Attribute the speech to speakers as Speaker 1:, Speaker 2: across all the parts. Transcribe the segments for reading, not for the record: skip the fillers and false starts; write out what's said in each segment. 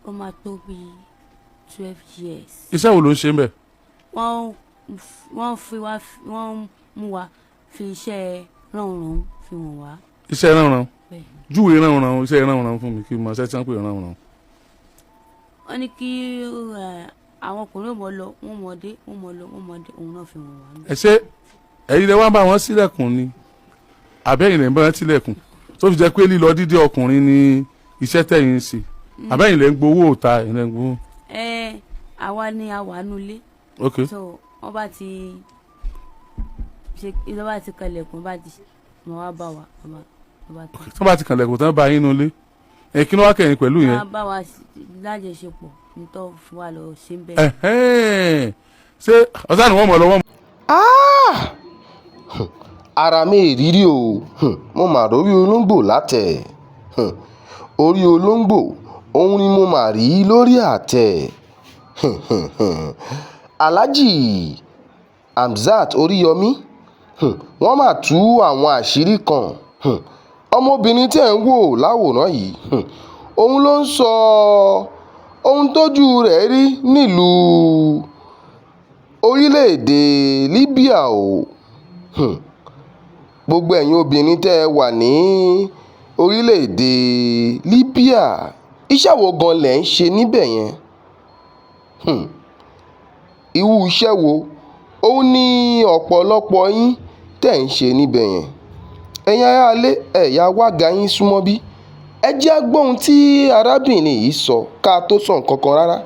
Speaker 1: ó máa tó bí 12 years.
Speaker 2: iṣẹ́ wo ló ń ṣe ń bẹ̀?
Speaker 1: wọ́n mú wa fi iṣẹ́ ránran fi wọ̀n wá.
Speaker 2: iṣẹ́ ránran júwe ránran iṣẹ́ ránran fún mi kí n mọ iṣẹ́ tí wọ́n pè ránran.
Speaker 1: wọ́n ní kí àwọn ọkùnrin ò mọ̀ lọ wọ́n mọ̀ dé òun náà fi wọ̀n wá.
Speaker 2: ẹ ṣe ẹ̀yin lè wá bá wọn sílẹ̀kùn ni àbẹ́yìn lè ń bá wọn sílẹ̀kùn tó fi jẹ́ pé lílọ dídé ọkùnrin ni iṣẹ́ tẹ̀yìn ń ṣe àbẹ́yìn lè ń gbowó òta ẹ̀yìn lè ń gbowó.
Speaker 1: àwa ni a wà nulẹ̀.
Speaker 2: ok
Speaker 1: so wọ́n bá ti ṣe ìjọba ti kalẹ̀kùn bá ti mọ̀ wá bá wa.
Speaker 2: tó bá ti kalẹ̀kùn tán bá yín nulẹ̀ kí ló wá kẹ́yìn pẹ̀lú yẹn.
Speaker 1: wọ́n bá wa lájọṣepọ̀ nítorí fún wa lọ ṣe ń bẹ̀.
Speaker 2: ṣé ọ̀sán ni wọ́n mọ̀ lọ́wọ́.
Speaker 3: ara mi ìrírí o mo mà rórí olóńgbò látẹ̀ orí olóńgbò òun ni mo mà rí lórí àtẹ̀ Alhaji Hamzat Oríyọmí wọ́n mà tú àwọn àṣírí kan ọmọbìnrin tẹ́ ń wò láwòrán yìí òun ló ń sọ ohun tójú rẹ̀ rí nílùú orílẹ̀-èdè Libya o gbogbo ẹ̀yin obìnrin tẹ́ ẹ wà ní orílẹ̀-èdè Libya iṣẹ́ wo gan lẹ̀ ń ṣe níbẹ̀ yẹn irú iṣẹ́ wo ó ní ọ̀pọ̀lọpọ̀ yín tẹ́ ń ṣe níbẹ̀ yẹn ẹ̀yin aráalé ẹ̀yà wága yín súnmọ́ bí ẹ jẹ́ gbóhun tí arábìnrin yìí sọ ká tó sọ nǹkan kan rárá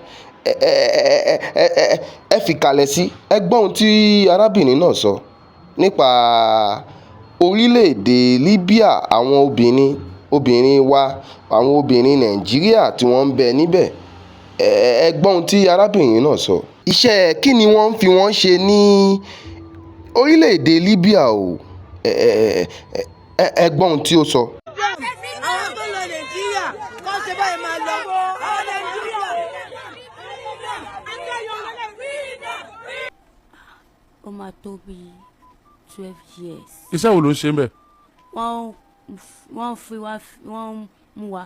Speaker 3: ẹ fìkàlẹ̀ sí ẹ gbóhun tí arábìnrin náà sọ nípa orílẹ̀-èdè Libya àwọn obìnrin wa àwọn obìnrin Nàìjíríà tí wọ́n ń bẹ níbẹ̀ ẹ gbóhun tí arábìnrin náà sọ. iṣẹ́ kí ni wọ́n ń fi wọ́n ṣe ní orílẹ̀-èdè Libya o ẹ gbóhun tí ó sọ.
Speaker 4: àwọn tó lọ Nàìjíríà kọ́ ṣe báyìí máa lọ àwọn Nàìjíríà.
Speaker 1: ó máa tó bí 12 years.
Speaker 2: iṣẹ́ wo ló ń ṣe ń bẹ̀?
Speaker 1: wọ́n mú wa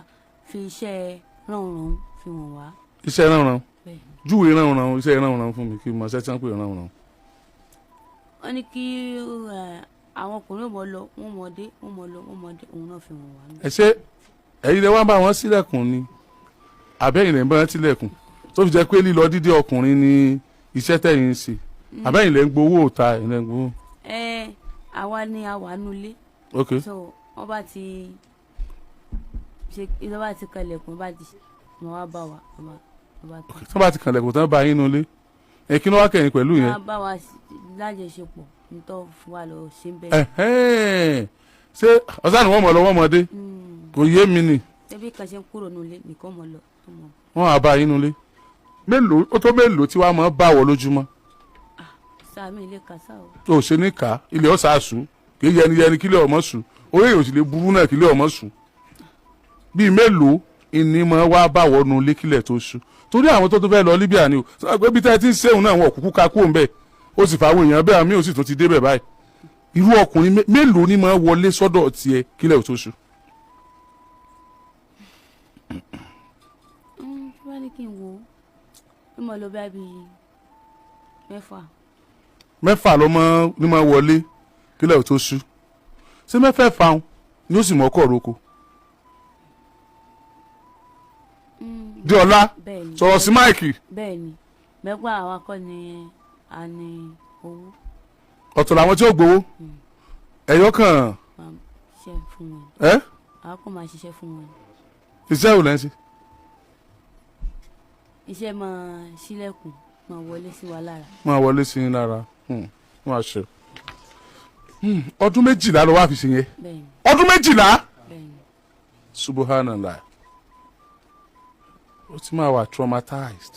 Speaker 1: fi iṣẹ́ ránran fi wọ̀n wá.
Speaker 2: iṣẹ́ ránran júwe ránran iṣẹ́ ránran fún mi kí n mọ iṣẹ́ tí wọ́n pè ránran.
Speaker 1: wọ́n ní kí àwọn ọkùnrin ò mọ̀ lọ wọ́n mọ̀ dé òun náà fi wọ̀n wá.
Speaker 2: ẹ ṣe ẹ̀yin lè wá bá wọn sílẹ̀kùn ni àbẹ́yìn lè ń bá wọn sílẹ̀kùn tó fi jẹ́ pé lílọ dídé ọkùnrin ni iṣẹ́ tẹ̀yìn ń ṣe àbẹ́yìn lè ń gbowó òta ẹ̀yìn lè ń gbowó.
Speaker 1: àwa ni a wà nulẹ̀.
Speaker 2: ok
Speaker 1: so wọ́n bá ti ṣe ìjọba ti kalẹ̀kùn bá ti mọ̀ wá bá wa.
Speaker 2: tó bá ti kalẹ̀kùn tán bá yín nulẹ̀ kí ló wá kẹ́yìn pẹ̀lú yẹn.
Speaker 1: wọ́n bá wa lájọṣepọ̀ nítorí fún wa lọ ṣe ń bẹ̀.
Speaker 2: ṣé ọ̀sán ni wọ́n mọ̀ lọ́wọ́ ọmọdé kò yé mi ni.
Speaker 1: ẹbí kan ṣe ń kúrò nulẹ̀ nìkan mọ̀ lọ.
Speaker 2: wọ́n á bá yín nulẹ̀ mélòó ó tó mélòó tí wàá mọ̀ bá wọ lójúmọ́.
Speaker 1: sàmì ilé kàṣà o.
Speaker 2: tó o ṣe ní ká ilé ọ̀sà sùn kì í yẹni kílẹ̀ ọmọ sùn orí èyàn sì lè burú náà kílẹ̀ ọmọ sùn bíi mélòó ìní mọ̀ wá bá wọnú ilé kílẹ̀ tó sùn torí àwọn tó tún fẹ́ lọ Libya ni o sọ pé bí tẹ́ ẹ ti ń ṣéun náà wọn kúkú ká kúrò ń bẹ̀ ó sì fàwọn èèyàn bẹ́ẹ̀ àmì ò sì tún ti débẹ̀ báyìí irú ọkùnrin mélòó ni mọ̀ wọlé sọ́dọ̀ tiẹ̀ kílẹ̀ tó sùn.
Speaker 1: wọ́n ní kí n wo ẹ mọ̀ lọ bí mẹ́fà
Speaker 2: lọ́mọ ní mọ̀ wọlé kílẹ̀ tó sùn ṣé mẹ́fẹ̀ẹ̀fà ni ó sì mọ̀ ọkọ̀ roko. Diola sọ̀rọ̀ sí máìkì.
Speaker 1: bẹ́ẹ̀ni mẹ́gbà àwọn akọ́ ni a ní owó.
Speaker 2: ọ̀tọ̀ làwọn tí ó gbowó ẹ̀yọ́ kan.
Speaker 1: ṣiṣẹ́ fún wọn. àwọn kan máa ṣiṣẹ́ fún wọn.
Speaker 2: iṣẹ́ ò lẹ́sìn.
Speaker 1: iṣẹ́ máa ṣílẹ̀kùn máa wọlé sí wa lára.
Speaker 2: máa wọlé sí yín lára wọ́n á ṣe. ọdún 12 ló wá fi ṣe yẹn.
Speaker 1: bẹ́ẹ̀ni.
Speaker 2: ọdún 12.
Speaker 1: bẹ́ẹ̀ni.
Speaker 2: subhanallah ó ti máa wà traumatized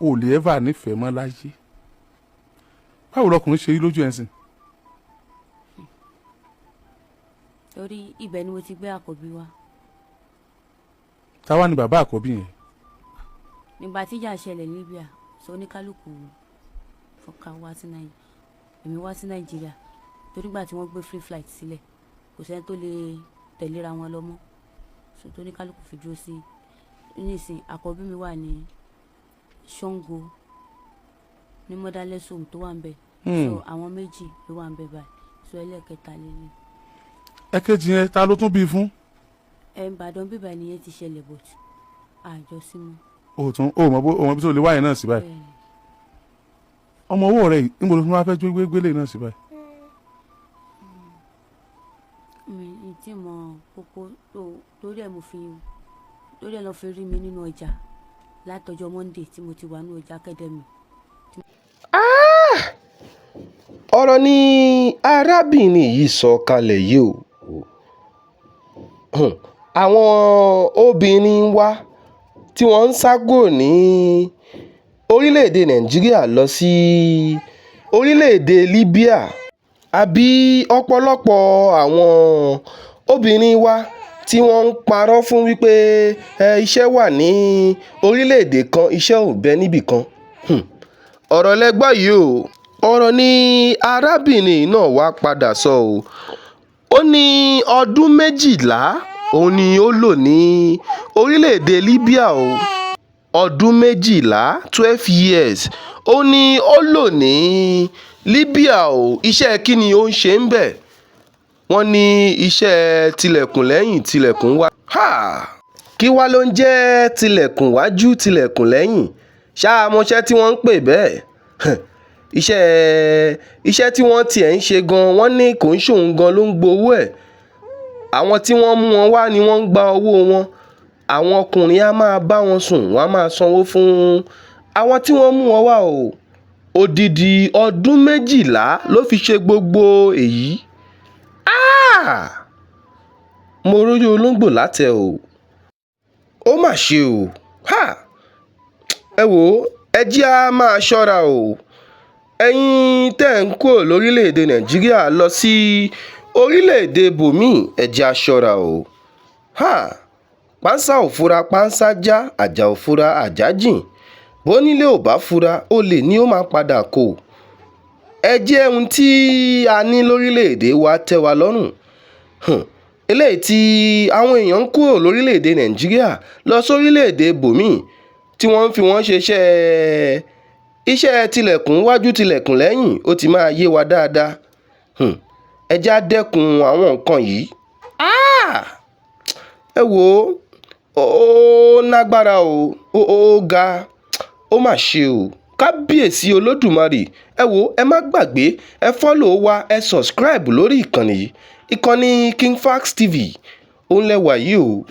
Speaker 2: o lè ever nífẹ̀ẹ́ mọ́ láyé báwo lọkùnrin ṣe rí lójú ẹ̀ sìn.
Speaker 1: torí ibẹ̀ ni mo ti gbé àkọ́bí wa.
Speaker 2: táwa ni bàbá àkọ́bí yẹn.
Speaker 1: nígbà tíjà ṣẹlẹ̀ ní Libya sọ oníkálukú fọkà wá sí Nàìjíríà èmi wá sí Nàìjíríà torí gbà tí wọ́n gbé free flight sílẹ̀ kò sẹ́ni tó lè tẹ̀léra wọn lọ mọ́ so tó oníkálukú fi dúró sí nísìn àkọ́bí mi wà ní Ṣàngó ní motherless home tó wà ń bẹ̀ so àwọn méjì ló wà ń bẹ̀ báyìí so ẹlẹ́ẹ̀kẹta lélẹ̀.
Speaker 2: ẹ̀kejì yẹn ta ló tún bí fún.
Speaker 1: Ìbàdàn bíbá nìyẹn ti ṣẹlẹ̀ but àjọ sí mọ́.
Speaker 2: o mọ bí tó lè wáyé náà sí báyìí. ọmọ owó rẹ níbo ló tún wá fẹ́ gbélé náà sí báyìí.
Speaker 1: mi ti mọ kókó torí ẹ̀ lọ fi rí mi nínú ọjà látọjọ́ Monday tí mo ti wà ní ọjà academy.
Speaker 3: ọ̀rọ̀ ni arábìnrin yìí sọ kalẹ̀ yìí o. àwọn obìnrin wa tí wọ́n ń ságò ní orílẹ̀-èdè Nàìjíríà lọ sí orílẹ̀-èdè Libya àbí ọ̀pọ̀lọpọ̀ àwọn obìnrin wa tí wọ́n ń parọ́ fún wípé iṣẹ́ wà ní orílẹ̀-èdè kan iṣẹ́ ò bẹ níbì kan. ọ̀rọ̀ lẹ́gbọ́ yìí o. ọ̀rọ̀ ni arábìnrin náà wá padà sọ o. ó ní ọdún 12 òun ni ó lò ní orílẹ̀-èdè Libya o. ọdún 12 12 years ó ní ó lò ní Libya o. iṣẹ́ kí ni ó ń ṣe ń bẹ̀? wọ́n ní iṣẹ́ tilẹ̀kùn lẹ́yìn tilẹ̀kùn wá. kí wá ló ń jẹ́ tilẹ̀kùn wájú tilẹ̀kùn lẹ́yìn? ṣáà mọṣẹ́ tí wọ́n ń pè bẹ́ẹ̀? iṣẹ́ tí wọ́n tiẹ̀ ń ṣe gan wọ́n ní kò ń ṣòun gan ló ń gbowó ẹ̀. àwọn tí wọ́n mú wọn wá ni wọ́n ń gba owó wọn. àwọn ọkùnrin á máa bá wọn sùn wọ́n á máa sanwó fún àwọn tí wọ́n mú wọn wá o. odidi ọdún 12 ló fi ṣe gbogbo èyí. mo róyè olóńgbò látẹ̀ o. ó mà ṣe o. ẹ wò ó ẹ jẹ́ á máa ṣọ́ra o. ẹ̀yin tẹ́ ń kó lórílẹ̀‐èdè Nàìjíríà lọ sí orílẹ̀‐èdè bòmíì ẹ jẹ́ á ṣọ́ra o. pánsá ò fura pánsá já àjà ò fura àjà jìn bónílé ò bá fura olè ni ó máa padà kó. ẹ jẹ́ ohun tí a ní lórílẹ̀‐èdè wa tẹ́ wa lọ́rùn. eléyìí tí àwọn èèyàn ń kúrò lórílẹ̀‐èdè Nàìjíríà lọ sórílẹ̀‐èdè bòmíì tí wọ́n ń fi wọ́n ṣe iṣẹ́ tilẹ̀kùn wájú tilẹ̀kùn lẹ́yìn ó ti máa yé wa dáadáa. ẹ jẹ́ á dẹ́kun àwọn nǹkan yìí. ẹ wò ó lágbára o ó ga ó mà ṣe o. kábíyèsí olódùmarè. ẹ wò ẹ má gbàgbé ẹ fọ́lọ̀ wa ẹ subscribe lórí ìkànnì yìí ìkànnì King Fax TV òun lẹ wà yìí o.